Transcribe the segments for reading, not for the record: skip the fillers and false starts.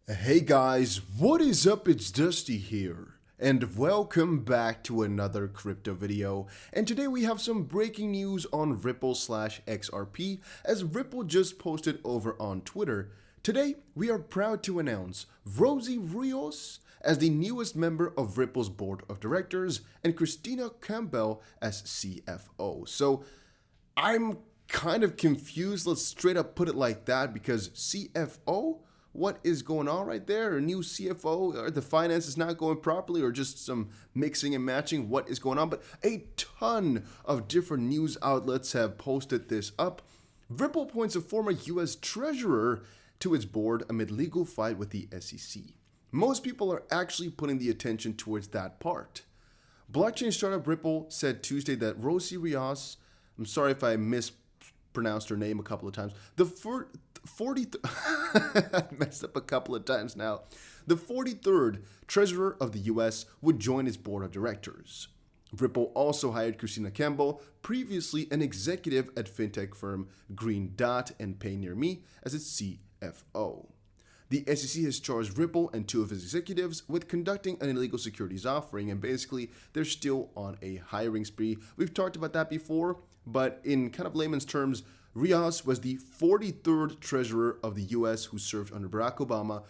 Hey guys, what is up? It's Dusty here, and welcome back to another crypto video. And today we have some breaking news on Ripple/XRP, as Ripple just posted over on Twitter. Today we are proud to announce Rosie Rios as the newest member of Ripple's board of directors and Christina Campbell as CFO. So I'm kind of confused, let's straight up put it like that, because CFO? What is going on right there? A new CFO? Are the finances not going properly, or just some mixing and matching? What is going on? But a ton of different news outlets have posted this up. Ripple appoints a former US treasurer to its board amid legal fight with the SEC. Most people are actually putting the attention towards that part. Blockchain startup Ripple said Tuesday that Rosie Rios, I'm sorry if I mispronounced her name a couple of times, I messed up a couple of times now. The 43rd treasurer of the US would join its board of directors. Ripple also hired Christina Campbell, previously an executive at fintech firm Green Dot and PayNearMe, as its CFO. The SEC has charged Ripple and two of his executives with conducting an illegal securities offering, and basically they're still on a hiring spree. We've talked about that before, but in kind of layman's terms, Rios was the 43rd treasurer of the US who served under Barack Obama,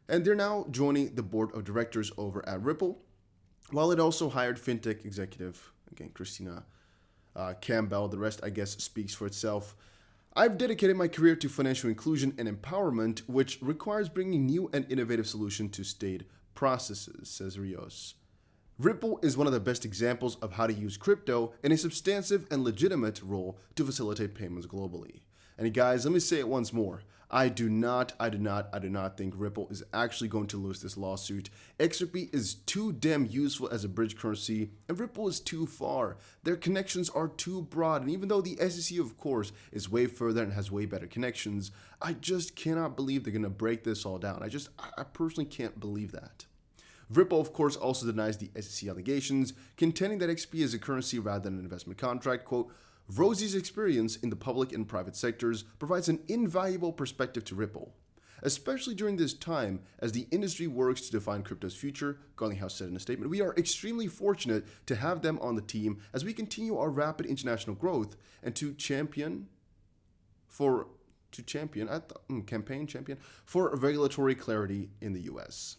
and they're now joining the board of directors over at Ripple, while it also hired fintech executive, again, Christina Campbell. The rest, I guess, speaks for itself. I've dedicated my career to financial inclusion and empowerment, which requires bringing new and innovative solutions to state processes, says Rios. Ripple is one of the best examples of how to use crypto in a substantive and legitimate role to facilitate payments globally. And guys, let me say it once more. I do not think Ripple is actually going to lose this lawsuit. XRP is too damn useful as a bridge currency, and Ripple is too far. Their connections are too broad, and even though the SEC, of course, is way further and has way better connections, I just cannot believe they're going to break this all down. I personally can't believe that. Ripple, of course, also denies the SEC allegations, contending that XP is a currency rather than an investment contract. Quote, Rosie's experience in the public and private sectors provides an invaluable perspective to Ripple, especially during this time as the industry works to define crypto's future, Garlinghouse said in a statement. We are extremely fortunate to have them on the team as we continue our rapid international growth and campaign for regulatory clarity in the US.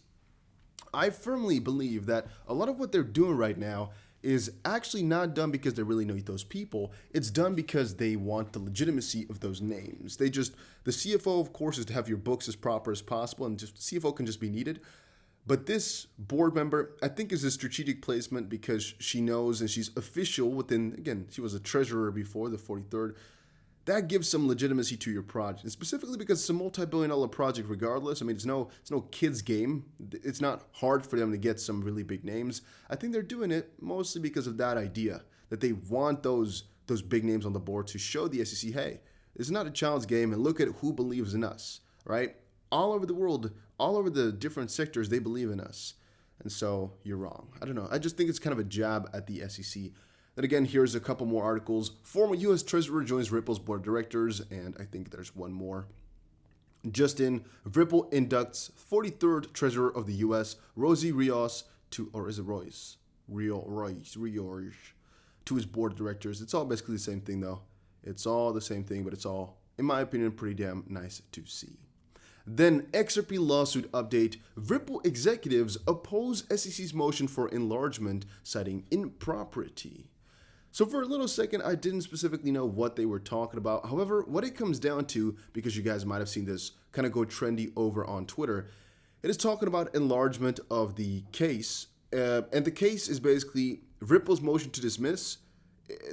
I firmly believe that a lot of what they're doing right now is actually not done because they really know those people. It's done because they want the legitimacy of those names. The CFO, of course, is to have your books as proper as possible, and just CFO can just be needed. But this board member, I think, is a strategic placement because she knows and she's official within, again, she was a treasurer before, the 43rd. That gives some legitimacy to your project, and specifically because it's a multi-billion-dollar project regardless. I mean, it's no kid's game. It's not hard for them to get some really big names. I think they're doing it mostly because of that idea, that they want those big names on the board to show the SEC, hey, this is not a child's game, and look at who believes in us, right? All over the world, all over the different sectors, they believe in us. And so you're wrong. I don't know. I just think it's kind of a jab at the SEC. Then again, here's a couple more articles. Former U.S. Treasurer joins Ripple's board of directors, and I think there's one more. Just in, Ripple inducts 43rd Treasurer of the U.S., Rosie Rios, to his board of directors. It's all basically the same thing, though. It's all the same thing, but it's all, in my opinion, pretty damn nice to see. Then, XRP lawsuit update. Ripple executives oppose SEC's motion for enlargement, citing impropriety. So for a little second, I didn't specifically know what they were talking about. However, what it comes down to, because you guys might have seen this kind of go trendy over on Twitter, it is talking about enlargement of the case. And the case is basically Ripple's motion to dismiss.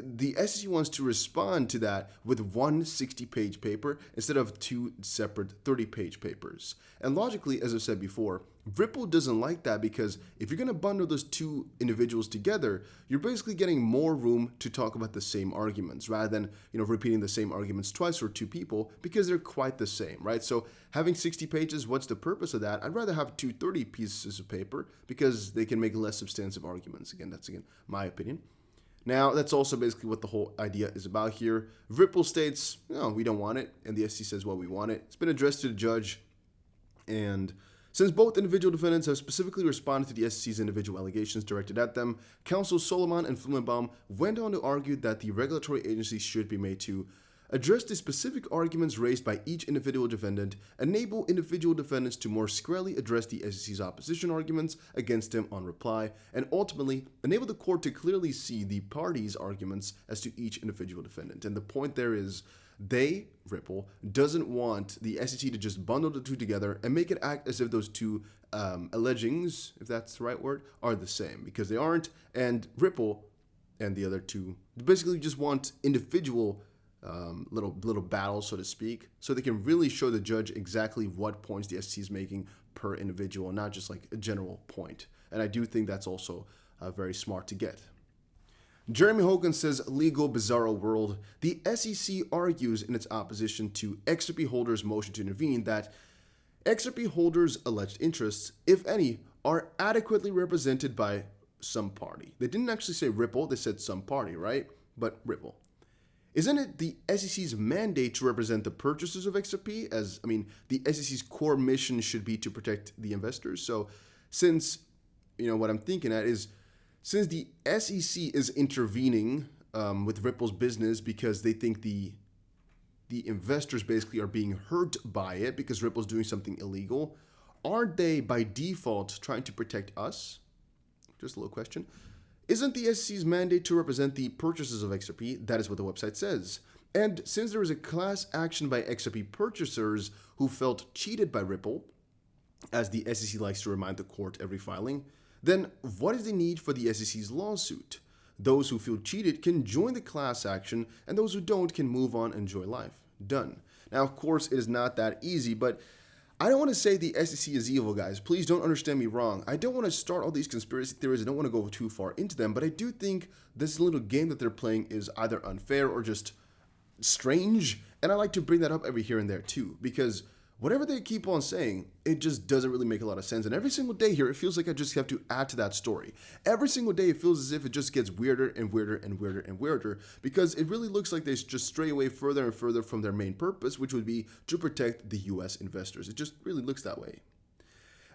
The SEC wants to respond to that with one 60-page paper instead of two separate 30-page papers. And logically, as I've said before, Ripple doesn't like that because if you're going to bundle those two individuals together, you're basically getting more room to talk about the same arguments rather than, repeating the same arguments twice for two people because they're quite the same, right? So having 60 pages, what's the purpose of that? I'd rather have 30 pieces of paper because they can make less substantive arguments. That's my opinion. Now, that's also basically what the whole idea is about here. Ripple states, no, we don't want it, and the SEC says, well, we want it. It's been addressed to the judge, and Since both individual defendants have specifically responded to the SEC's individual allegations directed at them, counsels Solomon and Flumenbaum went on to argue that the regulatory agency should be made to address the specific arguments raised by each individual defendant, enable individual defendants to more squarely address the SEC's opposition arguments against them on reply, and ultimately enable the court to clearly see the parties' arguments as to each individual defendant. And the point there is, Ripple, doesn't want the SEC to just bundle the two together and make it act as if those two allegings, if that's the right word, are the same, because they aren't. And Ripple and the other two basically just want individual little battles, so to speak, so they can really show the judge exactly what points the SEC is making per individual, and not just like a general point. And I do think that's also very smart to get. Jeremy Hogan says, legal bizarro world. The SEC argues in its opposition to XRP holders' motion to intervene that XRP holders' alleged interests, if any, are adequately represented by some party. They didn't actually say Ripple, they said some party, right? But Ripple. Isn't it the SEC's mandate to represent the purchasers of XRP? The SEC's core mission should be to protect the investors. So since, what I'm thinking at is, since the SEC is intervening with Ripple's business because they think the investors basically are being hurt by it because Ripple's doing something illegal, aren't they by default trying to protect us? Just a little question. Isn't the SEC's mandate to represent the purchasers of XRP? That is what the website says. And since there is a class action by XRP purchasers who felt cheated by Ripple, as the SEC likes to remind the court every filing, then what is the need for the SEC's lawsuit? Those who feel cheated can join the class action, and those who don't can move on and enjoy life. Done. Now, of course, it is not that easy, but I don't want to say the SEC is evil, guys. Please don't understand me wrong. I don't want to start all these conspiracy theories. I don't want to go too far into them, but I do think this little game that they're playing is either unfair or just strange, and I like to bring that up every here and there too, because whatever they keep on saying, it just doesn't really make a lot of sense. And every single day here, it feels like I just have to add to that story. Every single day, it feels as if it just gets weirder and weirder and weirder and weirder, because it really looks like they just stray away further and further from their main purpose, which would be to protect the US investors. It just really looks that way.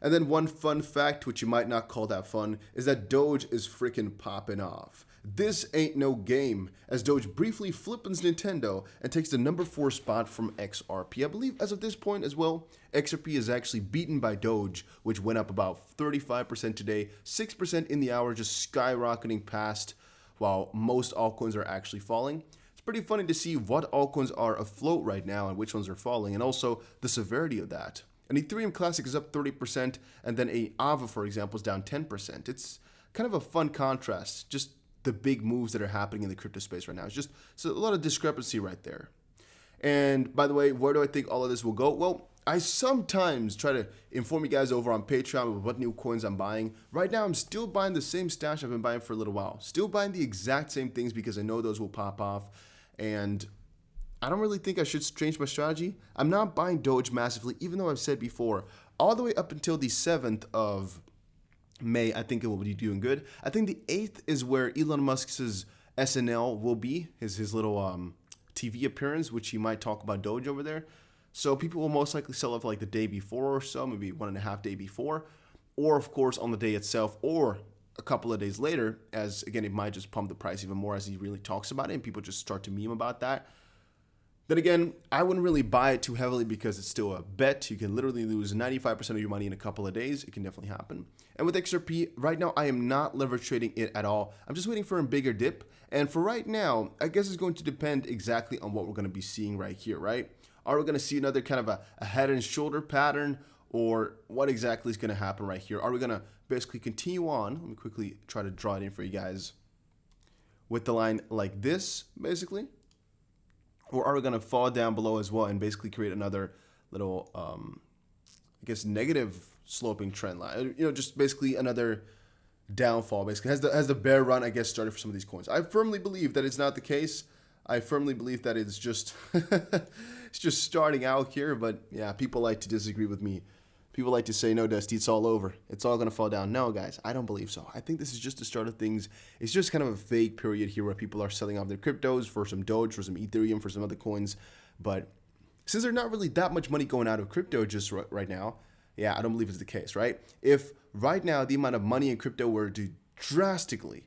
And then one fun fact, which you might not call that fun, is that Doge is freaking popping off. This ain't no game, as Doge briefly flippins Nintendo and takes the number 4 spot from XRP. I believe as of this point as well, XRP is actually beaten by Doge, which went up about 35% today, 6% in the hour, just skyrocketing past, while most altcoins are actually falling. It's pretty funny to see what altcoins are afloat right now and which ones are falling, and also the severity of that. An Ethereum Classic is up 30%, and then a AVA, for example, is down 10%. It's kind of a fun contrast, just the big moves that are happening in the crypto space right now. It's a lot of discrepancy right there. And by the way, where do I think all of this will go? Well, I sometimes try to inform you guys over on Patreon with what new coins I'm buying. Right now, I'm still buying the same stash I've been buying for a little while. Still buying the exact same things because I know those will pop off. And I don't really think I should change my strategy. I'm not buying Doge massively, even though I've said before, all the way up until the 7th of May, I think it will be doing good. I think the 8th is where Elon Musk's SNL will be, his little TV appearance, which he might talk about Doge over there. So people will most likely sell off like the day before or so, maybe 1.5 days before, or of course on the day itself, or a couple of days later, as again, it might just pump the price even more as he really talks about it and people just start to meme about that. Then again, I wouldn't really buy it too heavily because it's still a bet. You can literally lose 95% of your money in a couple of days. It can definitely happen. And with XRP, right now, I am not leverage trading it at all. I'm just waiting for a bigger dip. And for right now, I guess it's going to depend exactly on what we're going to be seeing right here, right? Are we going to see another kind of a head and shoulder pattern, or what exactly is going to happen right here? Are we going to basically continue on? Let me quickly try to draw it in for you guys with the line like this, basically. Or are we going to fall down below as well and basically create another little, I guess, negative sloping trend line? You know, just basically another downfall, basically. Has the bear run, I guess, started for some of these coins? I firmly believe that it's not the case. I firmly believe that it's just it's just starting out here. But yeah, people like to disagree with me. People like to say, no, Dusty, it's all over. It's all going to fall down. No, guys, I don't believe so. I think this is just the start of things. It's just kind of a vague period here where people are selling off their cryptos for some Doge, for some Ethereum, for some other coins. But since there's not really that much money going out of crypto just right now, Yeah, I don't believe it's the case, right? If right now the amount of money in crypto were to drastically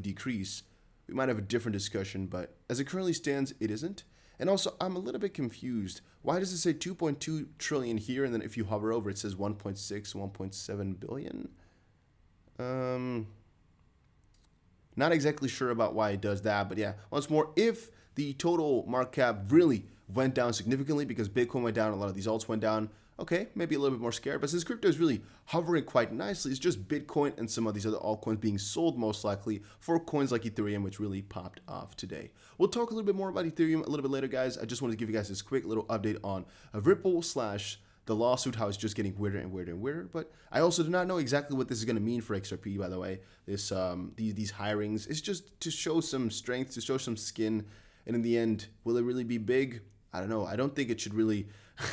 decrease, we might have a different discussion, but as it currently stands, it isn't. And also, I'm a little bit confused. Why does it say 2.2 trillion here, and then if you hover over, it says 1.6, 1.7 billion? Not exactly sure about why it does that, but yeah, once more, if the total market cap really went down significantly because Bitcoin went down, a lot of these alts went down, okay, maybe a little bit more scared. But since crypto is really hovering quite nicely, it's just Bitcoin and some of these other altcoins being sold most likely for coins like Ethereum, which really popped off today. We'll talk a little bit more about Ethereum a little bit later, guys. I just wanted to give you guys this quick little update on Ripple / the lawsuit, how it's just getting weirder and weirder and weirder. But I also do not know exactly what this is going to mean for XRP, by the way. This these hirings, it's just to show some strength, to show some skin. And in the end, will it really be big? I don't know. I don't think it should really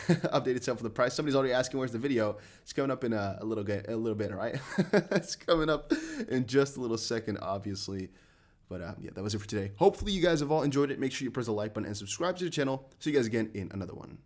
update itself for the price. Somebody's already asking where's the video. It's coming up in a little bit, all right? It's coming up in just a little second, obviously. But yeah, that was it for today. Hopefully you guys have all enjoyed it. Make sure you press the like button and subscribe to the channel. See you guys again in another one.